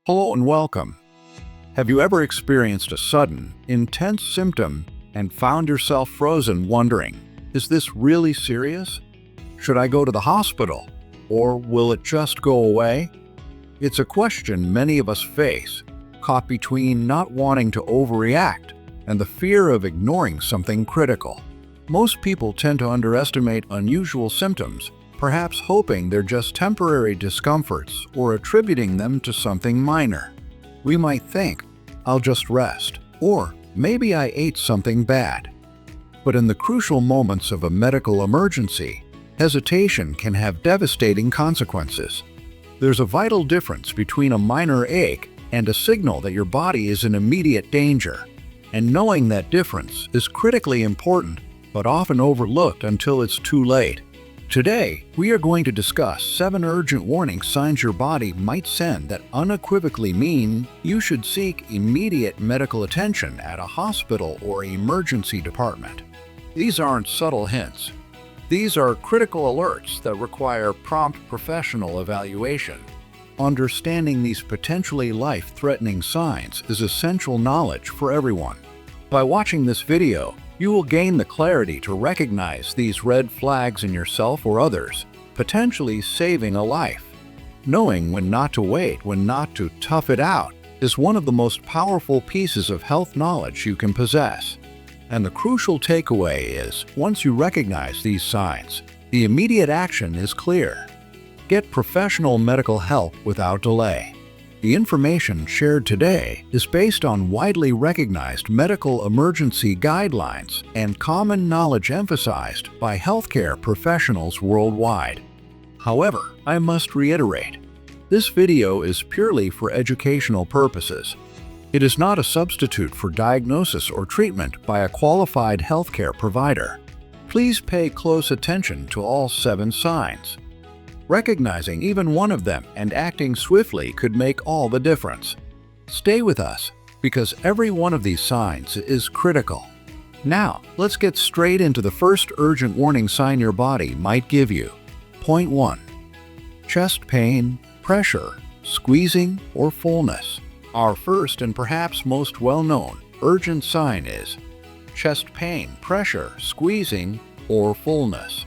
Hello and welcome. Have you ever experienced a sudden, intense symptom and found yourself frozen wondering, is this really serious? Should I go to the hospital? Or will it just go away? It's a question many of us face, caught between not wanting to overreact and the fear of ignoring something critical. Most people tend to underestimate unusual symptoms, perhaps hoping they're just temporary discomforts or attributing them to something minor. We might think, I'll just rest, or maybe I ate something bad. But in the crucial moments of a medical emergency, hesitation can have devastating consequences. There's a vital difference between a minor ache and a signal that your body is in immediate danger. And knowing that difference is critically important, but often overlooked until it's too late. Today, we are going to discuss 7 urgent warning signs your body might send that unequivocally mean you should seek immediate medical attention at a hospital or emergency department. These aren't subtle hints. These are critical alerts that require prompt professional evaluation. Understanding these potentially life-threatening signs is essential knowledge for everyone. By watching this video, you will gain the clarity to recognize these red flags in yourself or others, potentially saving a life. Knowing when not to wait, when not to tough it out, is one of the most powerful pieces of health knowledge you can possess. And the crucial takeaway is, once you recognize these signs, the immediate action is clear. Get professional medical help without delay. The information shared today is based on widely recognized medical emergency guidelines and common knowledge emphasized by healthcare professionals worldwide. However, I must reiterate, this video is purely for educational purposes. It is not a substitute for diagnosis or treatment by a qualified healthcare provider. Please pay close attention to all 7 signs. Recognizing even one of them and acting swiftly could make all the difference. Stay with us, because every one of these signs is critical. Now, let's get straight into the first urgent warning sign your body might give you. Point 1. Chest pain, pressure, squeezing, or fullness. Our first and perhaps most well-known urgent sign is chest pain, pressure, squeezing, or fullness.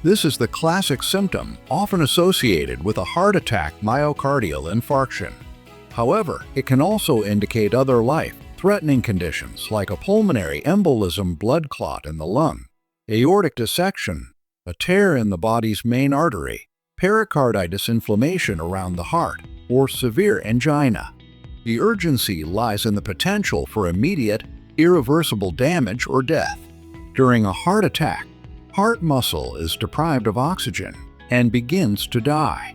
This is the classic symptom often associated with a heart attack, myocardial infarction. However, it can also indicate other life-threatening conditions like a pulmonary embolism, blood clot in the lung, aortic dissection, a tear in the body's main artery, pericarditis, inflammation around the heart, or severe angina. The urgency lies in the potential for immediate, irreversible damage or death. During a heart attack, heart muscle is deprived of oxygen and begins to die.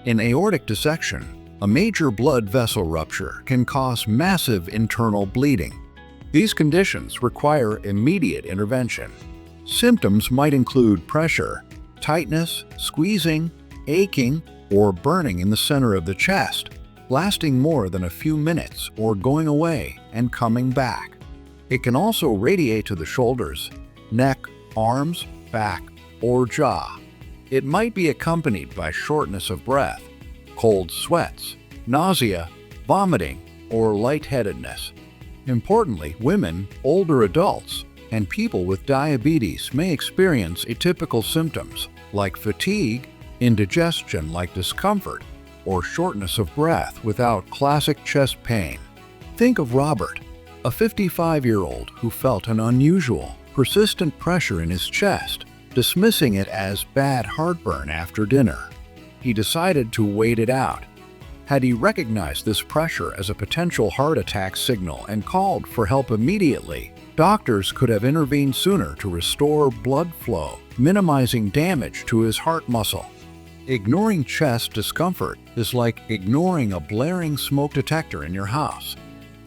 In aortic dissection, a major blood vessel rupture can cause massive internal bleeding. These conditions require immediate intervention. Symptoms might include pressure, tightness, squeezing, aching, or burning in the center of the chest, lasting more than a few minutes or going away and coming back. It can also radiate to the shoulders, neck, arms, back, or jaw. It might be accompanied by shortness of breath, cold sweats, nausea, vomiting, or lightheadedness. Importantly, women, older adults, and people with diabetes may experience atypical symptoms like fatigue, indigestion like discomfort, or shortness of breath without classic chest pain. Think of Robert, a 55-year-old who felt an unusual, persistent pressure in his chest, dismissing it as bad heartburn after dinner. He decided to wait it out. Had he recognized this pressure as a potential heart attack signal and called for help immediately, doctors could have intervened sooner to restore blood flow, minimizing damage to his heart muscle. Ignoring chest discomfort is like ignoring a blaring smoke detector in your house.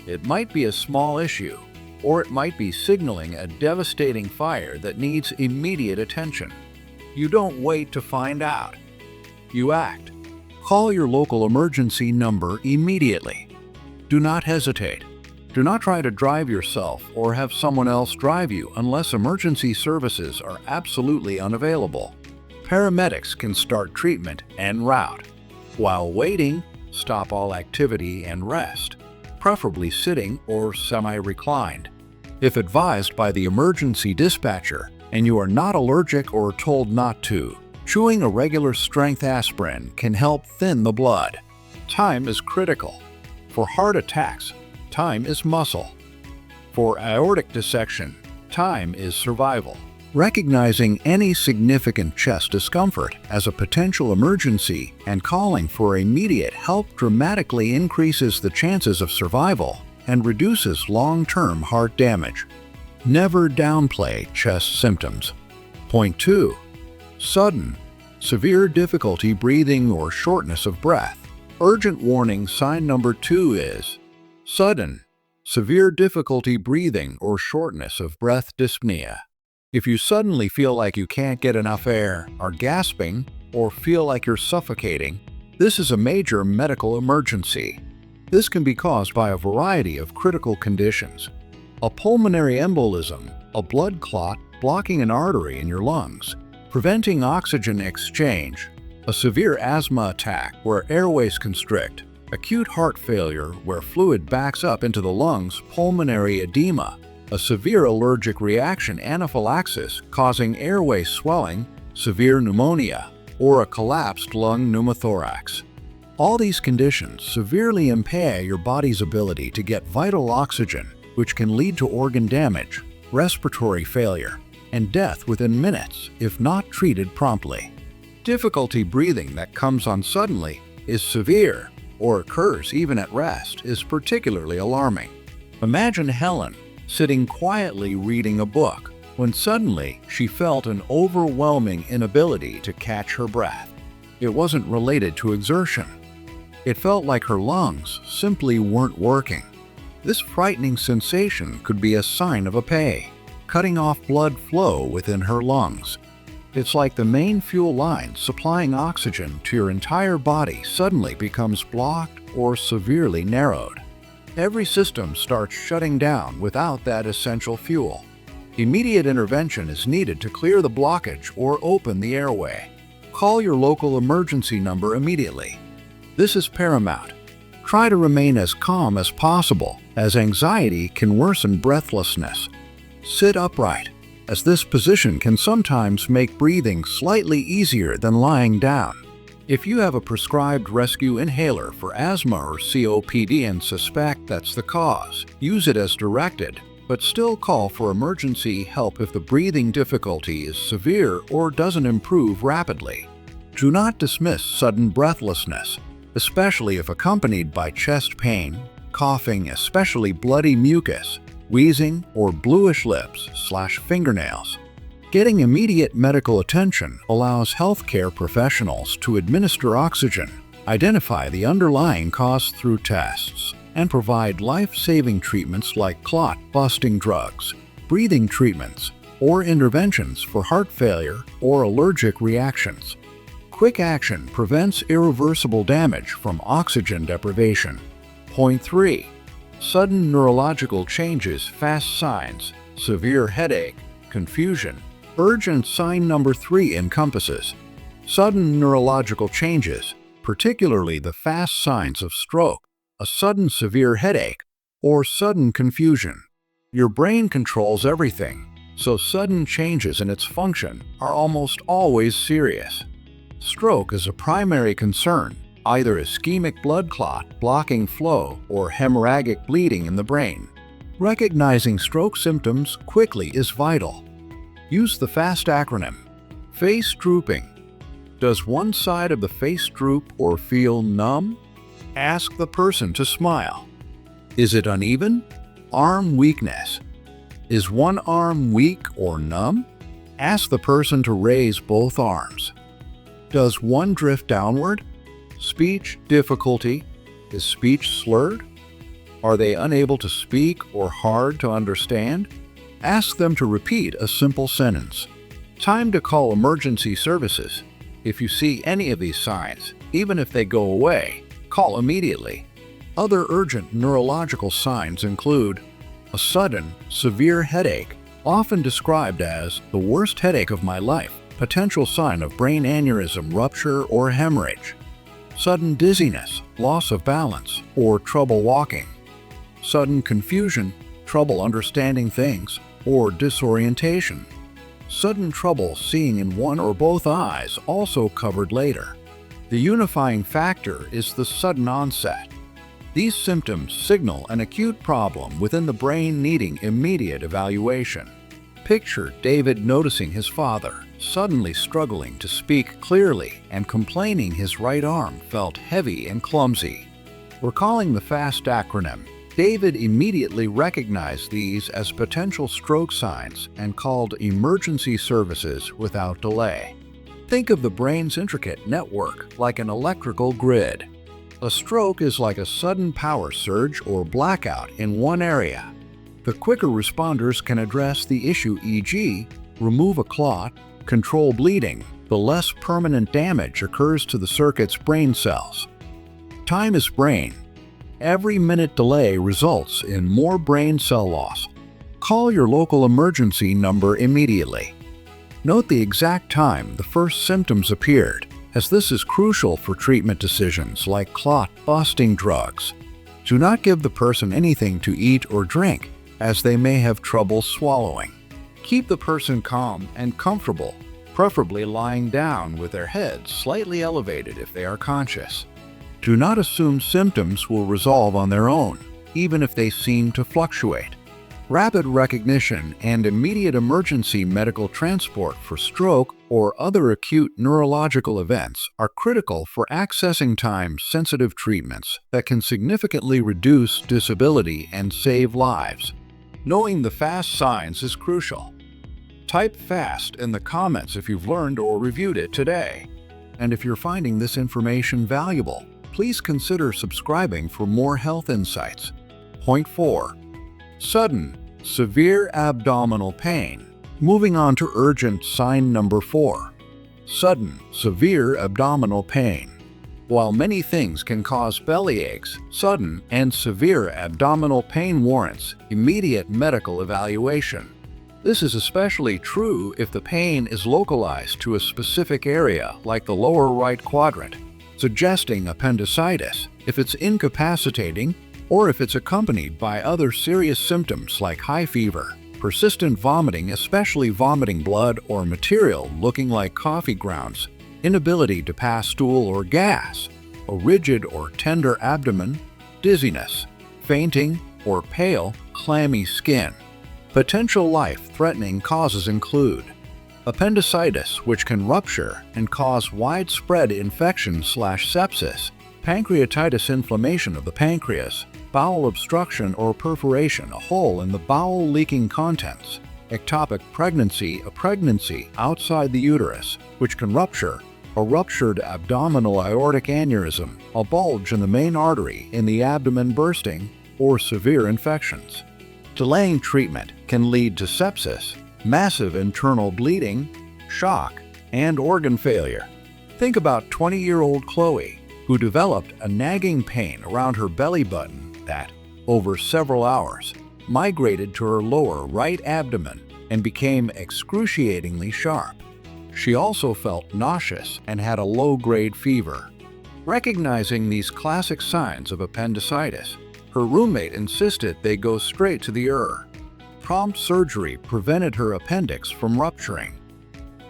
It might be a small issue, or it might be signaling a devastating fire that needs immediate attention. You don't wait to find out. You act. Call your local emergency number immediately. Do not hesitate. Do not try to drive yourself or have someone else drive you unless emergency services are absolutely unavailable. Paramedics can start treatment en route. While waiting, Stop all activity and rest, preferably sitting or semi-reclined. If advised by the emergency dispatcher and you are not allergic or told not to, chewing a regular strength aspirin can help thin the blood. Time is critical. For heart attacks, time is muscle. For aortic dissection, time is survival. Recognizing any significant chest discomfort as a potential emergency and calling for immediate help dramatically increases the chances of survival and reduces long-term heart damage. Never downplay chest symptoms. Point 2. Sudden, severe difficulty breathing or shortness of breath. Urgent warning sign number 2 is sudden, severe difficulty breathing or shortness of breath dyspnea. If you suddenly feel like you can't get enough air, are gasping, or feel like you're suffocating, this is a major medical emergency. This can be caused by a variety of critical conditions. A pulmonary embolism, a blood clot blocking an artery in your lungs, preventing oxygen exchange, a severe asthma attack where airways constrict, acute heart failure where fluid backs up into the lungs, pulmonary edema, a severe allergic reaction anaphylaxis causing airway swelling, severe pneumonia, or a collapsed lung pneumothorax. All these conditions severely impair your body's ability to get vital oxygen, which can lead to organ damage, respiratory failure, and death within minutes if not treated promptly. Difficulty breathing that comes on suddenly, is severe, or occurs even at rest is particularly alarming. Imagine Helen sitting quietly reading a book when suddenly she felt an overwhelming inability to catch her breath. It wasn't related to exertion. It felt like her lungs simply weren't working. This frightening sensation could be a sign of APAE, cutting off blood flow within her lungs. It's like the main fuel line supplying oxygen to your entire body suddenly becomes blocked or severely narrowed. Every system starts shutting down without that essential fuel. Immediate intervention is needed to clear the blockage or open the airway. Call your local emergency number immediately. This is paramount. Try to remain as calm as possible, as anxiety can worsen breathlessness. Sit upright, as this position can sometimes make breathing slightly easier than lying down. If you have a prescribed rescue inhaler for asthma or COPD and suspect that's the cause, use it as directed, but still call for emergency help if the breathing difficulty is severe or doesn't improve rapidly. Do not dismiss sudden breathlessness, especially if accompanied by chest pain, coughing, especially bloody mucus, wheezing, or bluish lips/fingernails. Getting immediate medical attention allows healthcare professionals to administer oxygen, identify the underlying cause through tests, and provide life-saving treatments like clot-busting drugs, breathing treatments, or interventions for heart failure or allergic reactions. Quick action prevents irreversible damage from oxygen deprivation. Point 3. Sudden neurological changes, fast signs, severe headache, confusion. Urgent sign number 3 encompasses sudden neurological changes, particularly the fast signs of stroke, a sudden severe headache, or sudden confusion. Your brain controls everything, so sudden changes in its function are almost always serious. Stroke is a primary concern, either ischemic blood clot blocking flow or hemorrhagic bleeding in the brain. Recognizing stroke symptoms quickly is vital. Use the FAST acronym. Face drooping. Does one side of the face droop or feel numb? Ask the person to smile. Is it uneven? Arm weakness. Is one arm weak or numb? Ask the person to raise both arms. Does one drift downward? Speech difficulty. Is speech slurred? Are they unable to speak or hard to understand? Ask them to repeat a simple sentence. Time to call emergency services. If you see any of these signs, even if they go away, call immediately. Other urgent neurological signs include a sudden, severe headache, often described as the worst headache of my life, potential sign of brain aneurysm, rupture, or hemorrhage. sudden dizziness, loss of balance, or trouble walking, sudden confusion, trouble understanding things, or disorientation, sudden trouble seeing in one or both eyes, also covered later. The unifying factor is the sudden onset. These symptoms signal an acute problem within the brain needing immediate evaluation. Picture David noticing his father suddenly struggling to speak clearly and complaining his right arm felt heavy and clumsy. Recalling the FAST acronym, David immediately recognized these as potential stroke signs and called emergency services without delay. Think of the brain's intricate network like an electrical grid. A stroke is like a sudden power surge or blackout in one area. The quicker responders can address the issue, e.g., remove a clot, control bleeding, the less permanent damage occurs to the circuit's brain cells. Time is brain. Every minute delay results in more brain cell loss. Call your local emergency number immediately. Note the exact time the first symptoms appeared, as this is crucial for treatment decisions like clot-busting drugs. Do not give the person anything to eat or drink, as they may have trouble swallowing. Keep the person calm and comfortable, preferably lying down with their heads slightly elevated if they are conscious. Do not assume symptoms will resolve on their own, even if they seem to fluctuate. Rapid recognition and immediate emergency medical transport for stroke or other acute neurological events are critical for accessing time-sensitive treatments that can significantly reduce disability and save lives. Knowing the FAST signs is crucial. Type FAST in the comments if you've learned or reviewed it today. And if you're finding this information valuable, please consider subscribing for more health insights. Point 4. Sudden, severe abdominal pain. Moving on to urgent sign number 4. Sudden, severe abdominal pain. While many things can cause belly aches, sudden and severe abdominal pain warrants immediate medical evaluation. This is especially true if the pain is localized to a specific area like the lower right quadrant, suggesting appendicitis, if it's incapacitating, or if it's accompanied by other serious symptoms like high fever, persistent vomiting, especially vomiting blood or material looking like coffee grounds, inability to pass stool or gas, a rigid or tender abdomen, dizziness, fainting, or pale, clammy skin. Potential life-threatening causes include appendicitis, which can rupture and cause widespread infection/sepsis, pancreatitis, inflammation of the pancreas, bowel obstruction or perforation, a hole in the bowel leaking contents, ectopic pregnancy, a pregnancy outside the uterus, which can rupture, a ruptured abdominal aortic aneurysm, a bulge in the main artery in the abdomen bursting, or severe infections. Delaying treatment can lead to sepsis, massive internal bleeding, shock, and organ failure. Think about 20-year-old Chloe, who developed a nagging pain around her belly button that, over several hours, migrated to her lower right abdomen and became excruciatingly sharp. She also felt nauseous and had a low-grade fever. Recognizing these classic signs of appendicitis, her roommate insisted they go straight to the ER. Prompt surgery prevented her appendix from rupturing.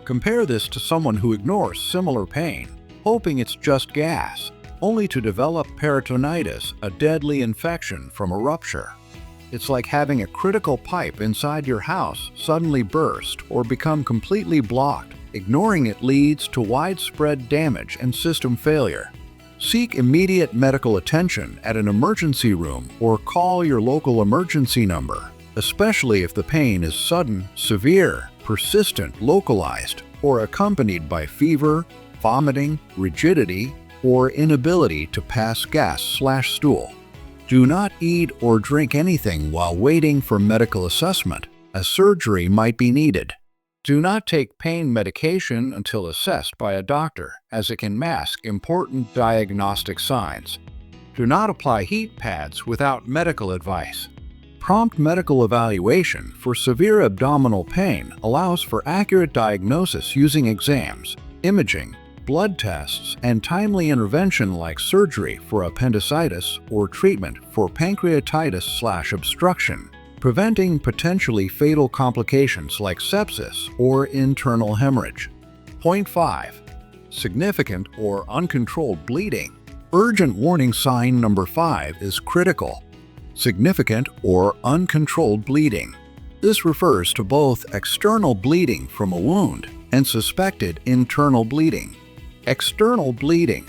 Compare this to someone who ignores similar pain, hoping it's just gas, only to develop peritonitis, a deadly infection from a rupture. It's like having a critical pipe inside your house suddenly burst or become completely blocked. Ignoring it leads to widespread damage and system failure. Seek immediate medical attention at an emergency room or call your local emergency number, especially if the pain is sudden, severe, persistent, localized, or accompanied by fever, vomiting, rigidity, or inability to pass gas/stool. Do not eat or drink anything while waiting for medical assessment, as surgery might be needed. Do not take pain medication until assessed by a doctor, as it can mask important diagnostic signs. Do not apply heat pads without medical advice. Prompt medical evaluation for severe abdominal pain allows for accurate diagnosis using exams, imaging, blood tests, and timely intervention like surgery for appendicitis or treatment for pancreatitis/obstruction, preventing potentially fatal complications like sepsis or internal hemorrhage. Point 5. Significant or uncontrolled bleeding. Urgent warning sign number 5 is critical. Significant or uncontrolled bleeding. This refers to both external bleeding from a wound and suspected internal bleeding. External bleeding.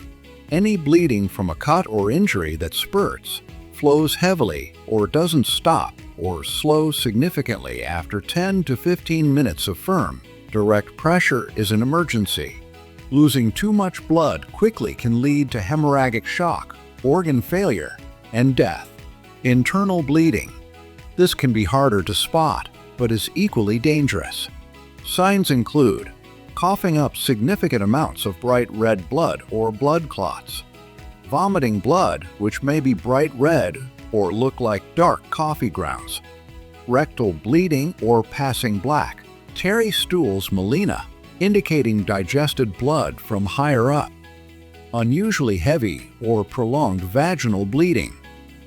Any bleeding from a cut or injury that spurts, flows heavily, or doesn't stop or slow significantly after 10 to 15 minutes of firm, direct pressure is an emergency. Losing too much blood quickly can lead to hemorrhagic shock, organ failure, and death. Internal bleeding. This can be harder to spot, but is equally dangerous. Signs include coughing up significant amounts of bright red blood or blood clots, vomiting blood, which may be bright red or look like dark coffee grounds, rectal bleeding or passing black, tarry stools melena, indicating digested blood from higher up, unusually heavy or prolonged vaginal bleeding,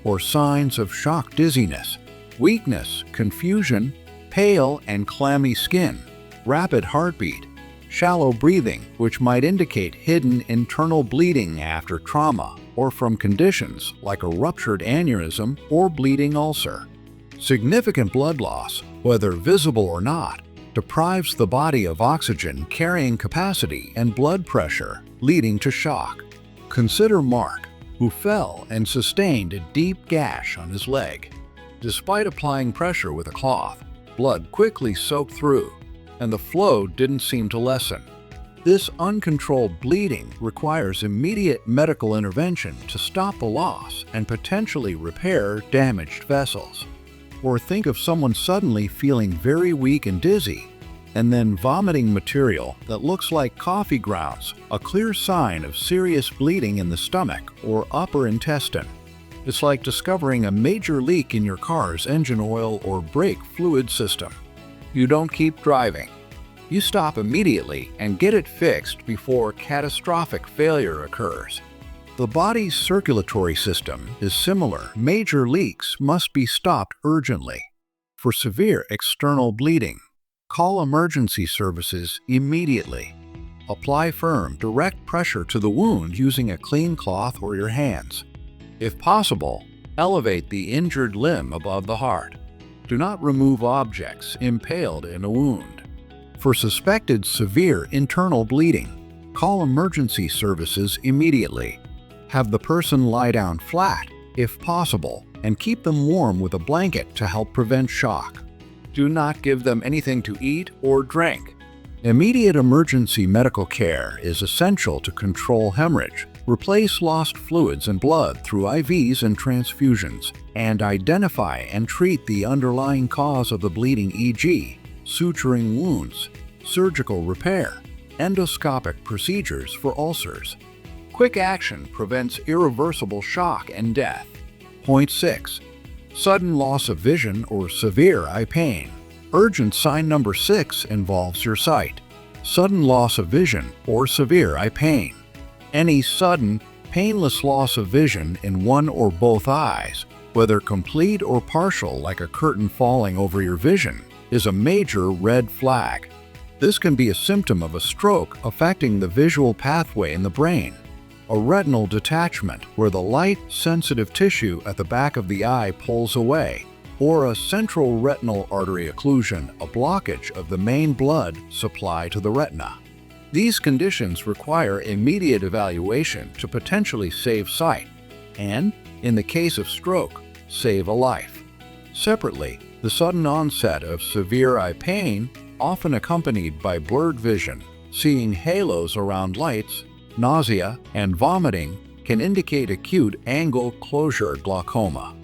or signs of shock dizziness, weakness, confusion, pale and clammy skin, rapid heartbeat, shallow breathing, which might indicate hidden internal bleeding after trauma or from conditions like a ruptured aneurysm or bleeding ulcer. Significant blood loss, whether visible or not, deprives the body of oxygen carrying capacity and blood pressure, leading to shock. Consider Mark, who fell and sustained a deep gash on his leg. Despite applying pressure with a cloth, blood quickly soaked through, and the flow didn't seem to lessen. This uncontrolled bleeding requires immediate medical intervention to stop the loss and potentially repair damaged vessels. Or think of someone suddenly feeling very weak and dizzy, and then vomiting material that looks like coffee grounds, a clear sign of serious bleeding in the stomach or upper intestine. It's like discovering a major leak in your car's engine oil or brake fluid system. You don't keep driving. You stop immediately and get it fixed before catastrophic failure occurs. The body's circulatory system is similar. Major leaks must be stopped urgently. For severe external bleeding, call emergency services immediately. Apply firm, direct pressure to the wound using a clean cloth or your hands. If possible, elevate the injured limb above the heart. Do not remove objects impaled in a wound. For suspected severe internal bleeding, call emergency services immediately. Have the person lie down flat, if possible, and keep them warm with a blanket to help prevent shock. Do not give them anything to eat or drink. Immediate emergency medical care is essential to control hemorrhage, replace lost fluids and blood through IVs and transfusions, and identify and treat the underlying cause of the bleeding, e.g., suturing wounds, surgical repair, endoscopic procedures for ulcers. Quick action prevents irreversible shock and death. Point 6. Sudden loss of vision or severe eye pain. Urgent sign number 6 involves your sight. Sudden loss of vision or severe eye pain. Any sudden, painless loss of vision in one or both eyes, whether complete or partial like a curtain falling over your vision, is a major red flag. This can be a symptom of a stroke affecting the visual pathway in the brain, a retinal detachment where the light-sensitive tissue at the back of the eye pulls away, or a central retinal artery occlusion, a blockage of the main blood supply to the retina. These conditions require immediate evaluation to potentially save sight, and, in the case of stroke, save a life. Separately, the sudden onset of severe eye pain, often accompanied by blurred vision, seeing halos around lights, nausea, and vomiting, can indicate acute angle closure glaucoma.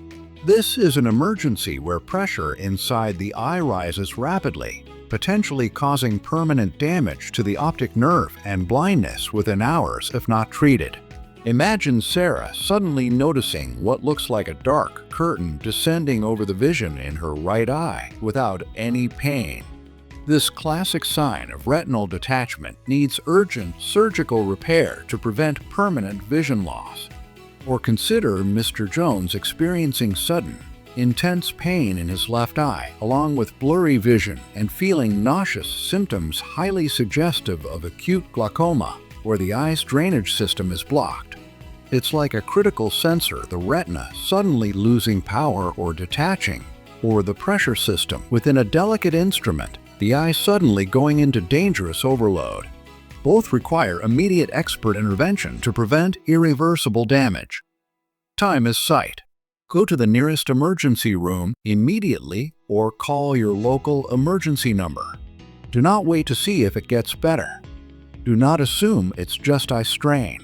This is an emergency where pressure inside the eye rises rapidly, potentially causing permanent damage to the optic nerve and blindness within hours if not treated. Imagine Sarah suddenly noticing what looks like a dark curtain descending over the vision in her right eye without any pain. This classic sign of retinal detachment needs urgent surgical repair to prevent permanent vision loss. Or consider Mr. Jones experiencing sudden, intense pain in his left eye, along with blurry vision and feeling nauseous symptoms highly suggestive of acute glaucoma, where the eye's drainage system is blocked. It's like a critical sensor, the retina suddenly losing power or detaching, or the pressure system within a delicate instrument, the eye suddenly going into dangerous overload. Both require immediate expert intervention to prevent irreversible damage. Time is sight. Go to the nearest emergency room immediately or call your local emergency number. Do not wait to see if it gets better. Do not assume it's just eye strain.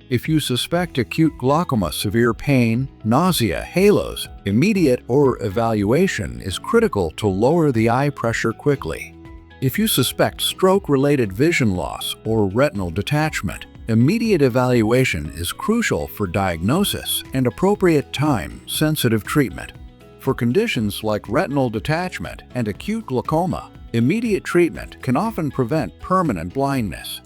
If you suspect acute glaucoma, severe pain, nausea, halos, immediate or evaluation is critical to lower the eye pressure quickly. If you suspect stroke-related vision loss or retinal detachment, immediate evaluation is crucial for diagnosis and appropriate time-sensitive treatment. For conditions like retinal detachment and acute glaucoma, immediate treatment can often prevent permanent blindness.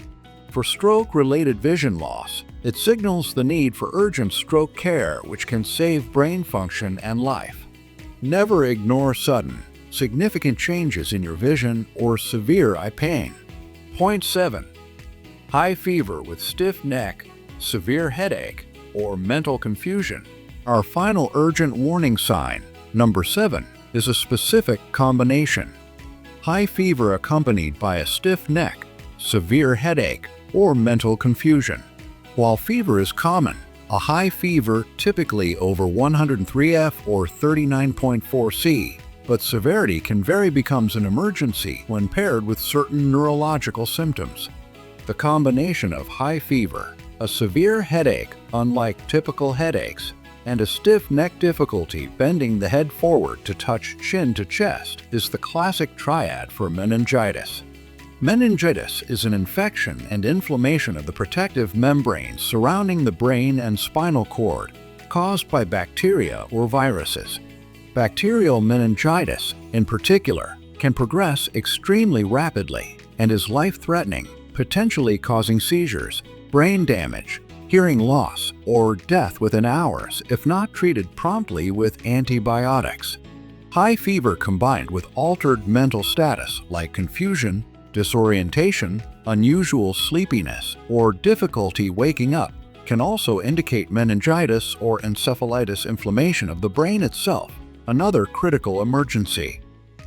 For stroke-related vision loss, it signals the need for urgent stroke care, which can save brain function and life. Never ignore sudden, significant changes in your vision or severe eye pain. Point 7. High fever with stiff neck, severe headache, or mental confusion. Our final urgent warning sign, number 7, is a specific combination. High fever accompanied by a stiff neck, severe headache, or mental confusion. While fever is common, a high fever typically over 103F or 39.4 C, but severity can vary, becomes an emergency when paired with certain neurological symptoms. The combination of high fever, a severe headache unlike typical headaches, and a stiff neck, difficulty bending the head forward to touch chin to chest is the classic triad for meningitis. Meningitis is an infection and inflammation of the protective membranes surrounding the brain and spinal cord, caused by bacteria or viruses. Bacterial meningitis, in particular, can progress extremely rapidly and is life-threatening, potentially causing seizures, brain damage, hearing loss, or death within hours if not treated promptly with antibiotics. High fever combined with altered mental status like confusion, disorientation, unusual sleepiness, or difficulty waking up can also indicate meningitis or encephalitis, inflammation of the brain itself, another critical emergency.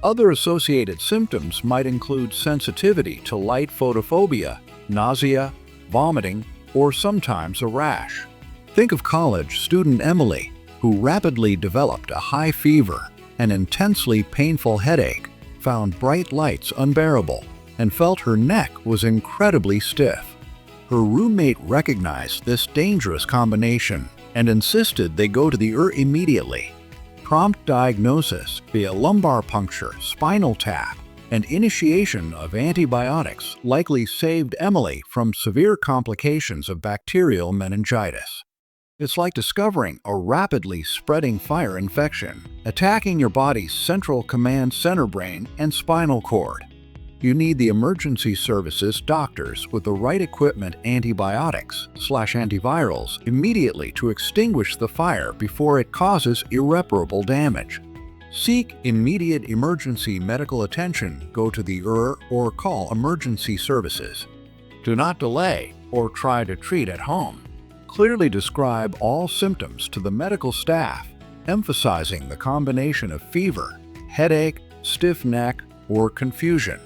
Other associated symptoms might include sensitivity to light, photophobia, nausea, vomiting, or sometimes a rash. Think of college student Emily, who rapidly developed a high fever, an intensely painful headache, found bright lights unbearable, and felt her neck was incredibly stiff. Her roommate recognized this dangerous combination and insisted they go to the ER immediately. Prompt diagnosis via lumbar puncture, spinal tap, and initiation of antibiotics likely saved Emily from severe complications of bacterial meningitis. It's like discovering a rapidly spreading fire infection, attacking your body's central command center, brain, and spinal cord. You need the emergency services, doctors with the right equipment, antibiotics/antivirals immediately to extinguish the fire before it causes irreparable damage. Seek immediate emergency medical attention, go to the ER or call emergency services. Do not delay or try to treat at home. Clearly describe all symptoms to the medical staff, emphasizing the combination of fever, headache, stiff neck, or confusion.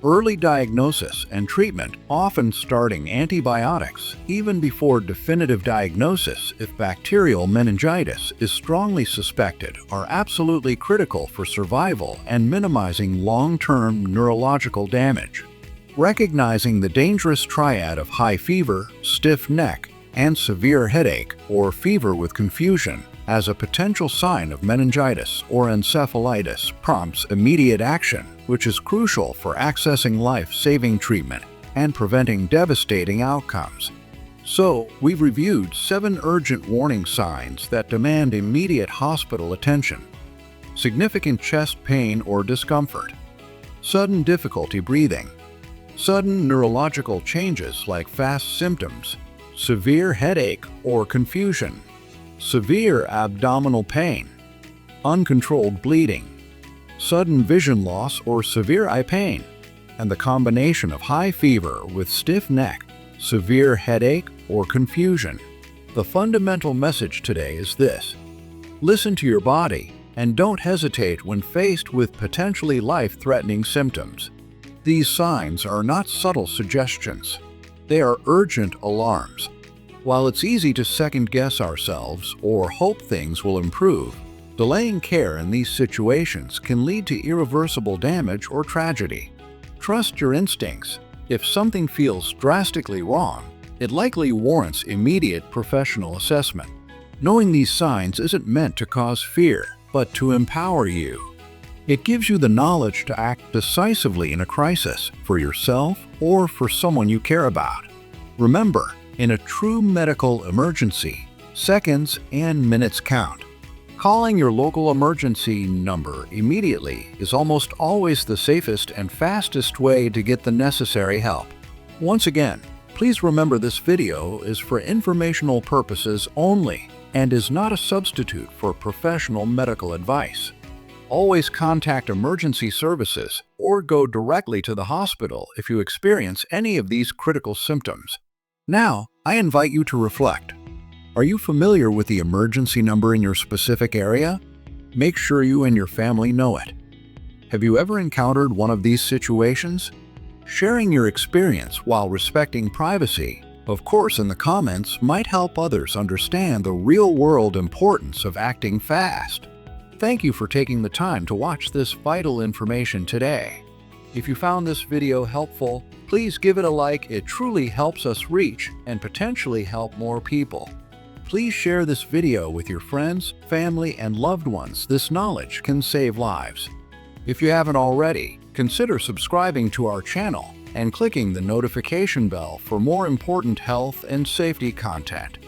Early diagnosis and treatment, often starting antibiotics even before definitive diagnosis if bacterial meningitis is strongly suspected, are absolutely critical for survival and minimizing long-term neurological damage. Recognizing the dangerous triad of high fever, stiff neck, and severe headache or fever with confusion as a potential sign of meningitis or encephalitis prompts immediate action, which is crucial for accessing life-saving treatment and preventing devastating outcomes. So, we've reviewed 7 urgent warning signs that demand immediate hospital attention. Significant chest pain or discomfort, sudden difficulty breathing, sudden neurological changes like fast symptoms, severe headache or confusion, severe abdominal pain, uncontrolled bleeding, sudden vision loss or severe eye pain, and the combination of high fever with stiff neck, severe headache, or confusion. The fundamental message today is this: listen to your body and don't hesitate when faced with potentially life-threatening symptoms. These signs are not subtle suggestions. They are urgent alarms. While it's easy to second-guess ourselves or hope things will improve, delaying care in these situations can lead to irreversible damage or tragedy. Trust your instincts. If something feels drastically wrong, it likely warrants immediate professional assessment. Knowing these signs isn't meant to cause fear, but to empower you. It gives you the knowledge to act decisively in a crisis for yourself or for someone you care about. Remember, in a true medical emergency, seconds and minutes count. Calling your local emergency number immediately is almost always the safest and fastest way to get the necessary help. Once again, please remember this video is for informational purposes only and is not a substitute for professional medical advice. Always contact emergency services or go directly to the hospital if you experience any of these critical symptoms. Now, I invite you to reflect. Are you familiar with the emergency number in your specific area? Make sure you and your family know it. Have you ever encountered one of these situations? Sharing your experience while respecting privacy, of course in the comments, might help others understand the real-world importance of acting fast. Thank you for taking the time to watch this vital information today. If you found this video helpful, please give it a like. It truly helps us reach and potentially help more people. Please share this video with your friends, family, and loved ones. This knowledge can save lives. If you haven't already, consider subscribing to our channel and clicking the notification bell for more important health and safety content.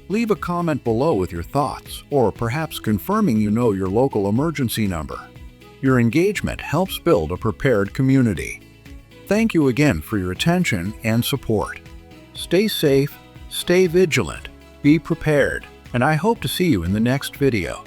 Leave a comment below with your thoughts, or perhaps confirming you know your local emergency number. Your engagement helps build a prepared community. Thank you again for your attention and support. Stay safe, stay vigilant, be prepared, and I hope to see you in the next video.